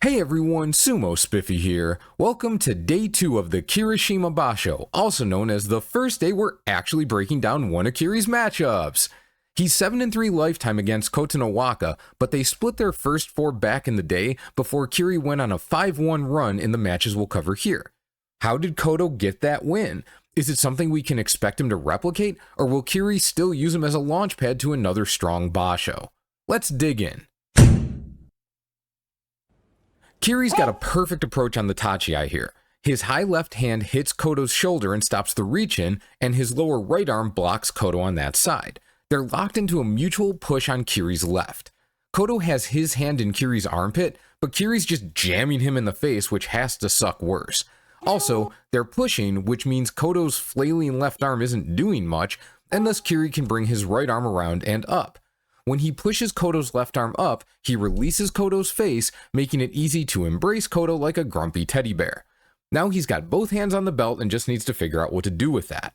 Hey everyone, Sumo Spiffy here. Welcome to day 2 of the Kirishima Basho, also known as the first day we're actually breaking down one of Kiri's matchups. He's 7-3 lifetime against Kotonowaka, but they split their first 4 back in the day before Kiri went on a 5-1 run in the matches we'll cover here. How did Koto get that win? Is it something we can expect him to replicate, or will Kiri still use him as a launchpad to another strong Basho? Let's dig in. Kiri's got a perfect approach on the tachi here. His high left hand hits Koto's shoulder and stops the reach in, and his lower right arm blocks Koto on that side. They're locked into a mutual push on Kiri's left. Koto has his hand in Kiri's armpit, but Kiri's just jamming him in the face, which has to suck worse. Also, they're pushing, which means Koto's flailing left arm isn't doing much, and thus Kiri can bring his right arm around and up. When he pushes Koto's left arm up, he releases Koto's face, making it easy to embrace Koto like a grumpy teddy bear. Now he's got both hands on the belt and just needs to figure out what to do with that.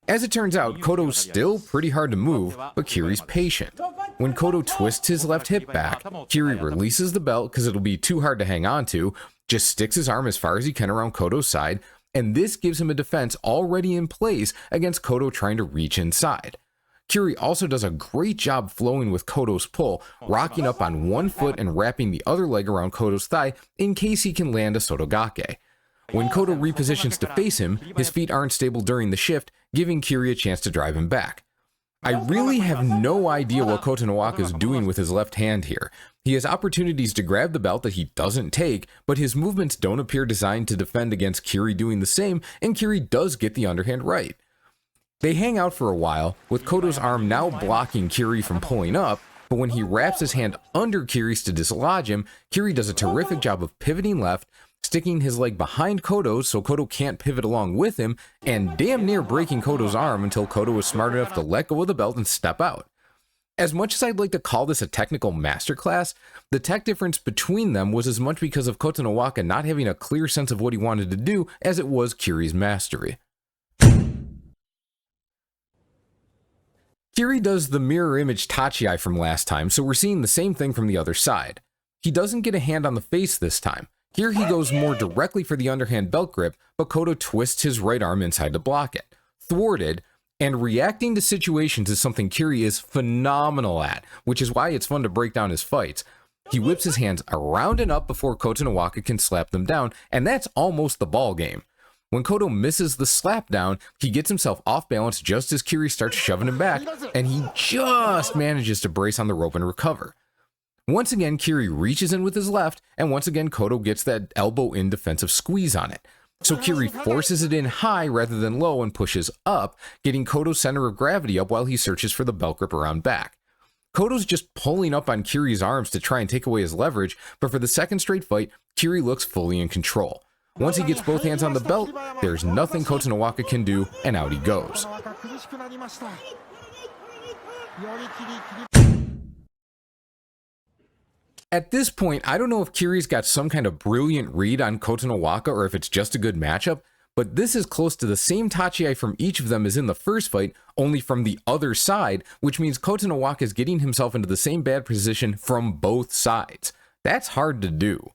As it turns out, Koto's still pretty hard to move, but Kiri's patient. When Koto twists his left hip back, Kiri releases the belt because it'll be too hard to hang on to, just sticks his arm as far as he can around Koto's side, and this gives him a defense already in place against Koto trying to reach inside. Kiri also does a great job flowing with Koto's pull, rocking up on one foot and wrapping the other leg around Koto's thigh in case he can land a sotogake. When Koto repositions to face him, his feet aren't stable during the shift, giving Kiri a chance to drive him back. I really have no idea what Kotonowaka is doing with his left hand here. He has opportunities to grab the belt that he doesn't take, but his movements don't appear designed to defend against Kiri doing the same, and Kiri does get the underhand right. They hang out for a while, with Koto's arm now blocking Kiri from pulling up, but when he wraps his hand under Kiri's to dislodge him, Kiri does a terrific job of pivoting left, sticking his leg behind Koto's so Koto can't pivot along with him, and damn near breaking Koto's arm until Koto was smart enough to let go of the belt and step out. As much as I'd like to call this a technical masterclass, the tech difference between them was as much because of Kotonowaka not having a clear sense of what he wanted to do as it was Kiri's mastery. Kiri does the mirror image tachi from last time, so we're seeing the same thing from the other side. He doesn't get a hand on the face this time. Here he goes more directly for the underhand belt grip, but Koto twists his right arm inside to block it. Thwarted, and reacting to situations is something Kiri is phenomenal at, which is why it's fun to break down his fights. He whips his hands around and up before Kotonowaka can slap them down, and that's almost the ball game. When Koto misses the slap down, he gets himself off balance just as Kiri starts shoving him back, and he just manages to brace on the rope and recover. Once again, Kiri reaches in with his left, and once again Koto gets that elbow in defensive squeeze on it. So Kiri forces it in high rather than low and pushes up, getting Koto's center of gravity up while he searches for the belt grip around back. Koto's just pulling up on Kiri's arms to try and take away his leverage, but for the second straight fight, Kiri looks fully in control. Once he gets both hands on the belt, there's nothing Kotonowaka can do, and out he goes. At this point, I don't know if Kiri's got some kind of brilliant read on Kotonowaka or if it's just a good matchup, but this is close to the same tachi from each of them as in the first fight, only from the other side, which means Kotonowaka is getting himself into the same bad position from both sides. That's hard to do.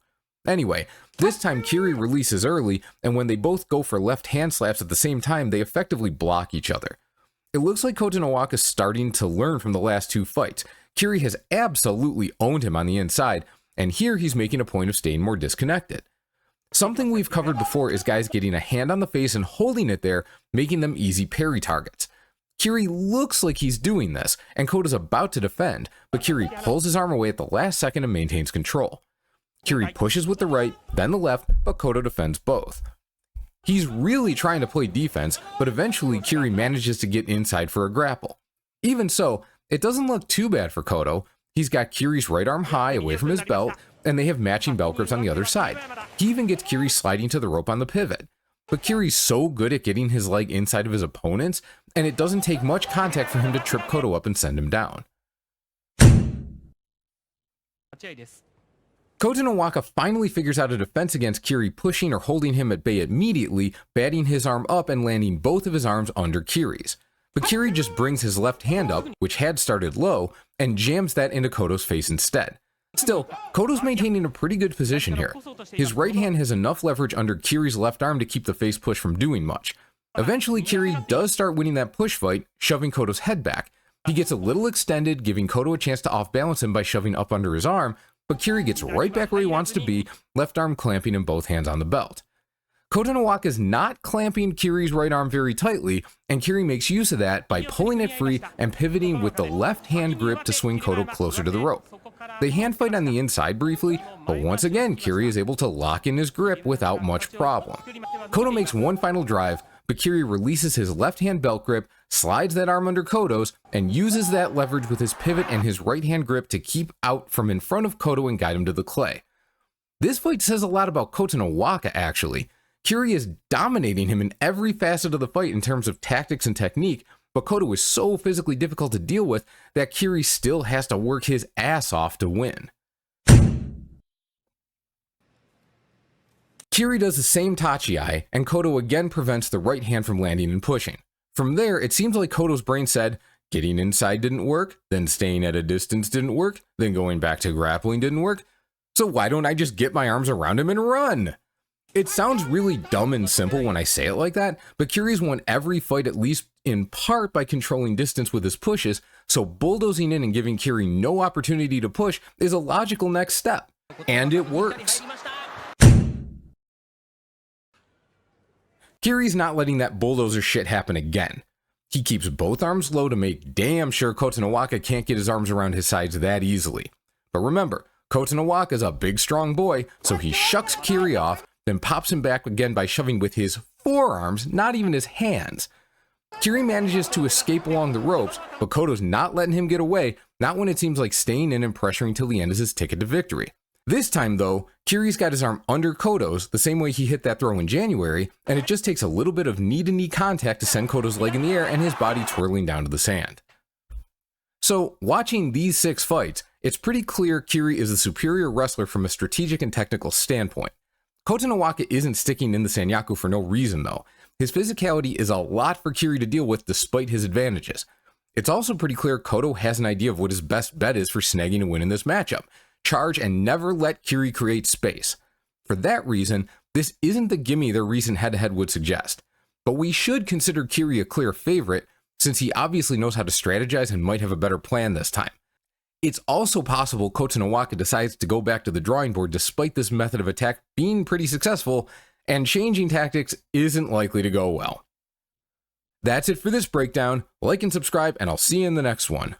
Anyway, this time Kiri releases early, and when they both go for left hand slaps at the same time, they effectively block each other. It looks like Kotonowaka is starting to learn from the last 2 fights. Kiri has absolutely owned him on the inside, and here he's making a point of staying more disconnected. Something we've covered before is guys getting a hand on the face and holding it there, making them easy parry targets. Kiri looks like he's doing this, and Koto's about to defend, but Kiri pulls his arm away at the last second and maintains control. Kiri pushes with the right, then the left, but Koto defends both. He's really trying to play defense, but eventually Kiri manages to get inside for a grapple. Even so, it doesn't look too bad for Koto. He's got Kiri's right arm high away from his belt, and they have matching belt grips on the other side. He even gets Kiri sliding to the rope on the pivot. But Kiri's so good at getting his leg inside of his opponent's, and it doesn't take much contact for him to trip Koto up and send him down. Kotonowaka finally figures out a defense against Kiri pushing or holding him at bay immediately, batting his arm up and landing both of his arms under Kiri's. But Kiri just brings his left hand up, which had started low, and jams that into Koto's face instead. Still, Koto's maintaining a pretty good position here. His right hand has enough leverage under Kiri's left arm to keep the face push from doing much. Eventually, Kiri does start winning that push fight, shoving Koto's head back. He gets a little extended, giving Koto a chance to off-balance him by shoving up under his arm, but Kiri gets right back where he wants to be, left arm clamping and both hands on the belt. Kotonowaka is not clamping Kiri's right arm very tightly, and Kiri makes use of that by pulling it free and pivoting with the left hand grip to swing Koto closer to the rope. They hand fight on the inside briefly, but once again Kiri is able to lock in his grip without much problem. Koto makes one final drive, but Kiri releases his left hand belt grip, slides that arm under Koto's, and uses that leverage with his pivot and his right hand grip to keep out from in front of Koto and guide him to the clay. This fight says a lot about Kotonowaka actually. Kiri is dominating him in every facet of the fight in terms of tactics and technique, but Koto is so physically difficult to deal with that Kiri still has to work his ass off to win. Kiri does the same tachi-ai, and Koto again prevents the right hand from landing and pushing. From there, it seems like Koto's brain said, getting inside didn't work, then staying at a distance didn't work, then going back to grappling didn't work, so why don't I just get my arms around him and run? It sounds really dumb and simple when I say it like that, but Kiri's won every fight at least in part by controlling distance with his pushes, so bulldozing in and giving Kiri no opportunity to push is a logical next step. And it works. Kiri's not letting that bulldozer shit happen again. He keeps both arms low to make damn sure Kotonowaka can't get his arms around his sides that easily. But remember, Kotonowaka is a big strong boy, so he shucks Kiri off, then pops him back again by shoving with his forearms, not even his hands. Kiri manages to escape along the ropes, but Koto's not letting him get away, not when it seems like staying in and pressuring till the end is his ticket to victory. This time though, Kiri's got his arm under Koto's, the same way he hit that throw in January, and it just takes a little bit of knee-to-knee contact to send Koto's leg in the air and his body twirling down to the sand. So, watching these 6 fights, it's pretty clear Kiri is the superior wrestler from a strategic and technical standpoint. Kotonowaka isn't sticking in the Sanyaku for no reason though. His physicality is a lot for Kiri to deal with despite his advantages. It's also pretty clear Koto has an idea of what his best bet is for snagging a win in this matchup. Charge and never let Kiri create space. For that reason, this isn't the gimme their recent head-to-head would suggest. But we should consider Kiri a clear favorite, since he obviously knows how to strategize and might have a better plan this time. It's also possible Kotonowaka decides to go back to the drawing board despite this method of attack being pretty successful, and changing tactics isn't likely to go well. That's it for this breakdown. Like and subscribe, and I'll see you in the next one.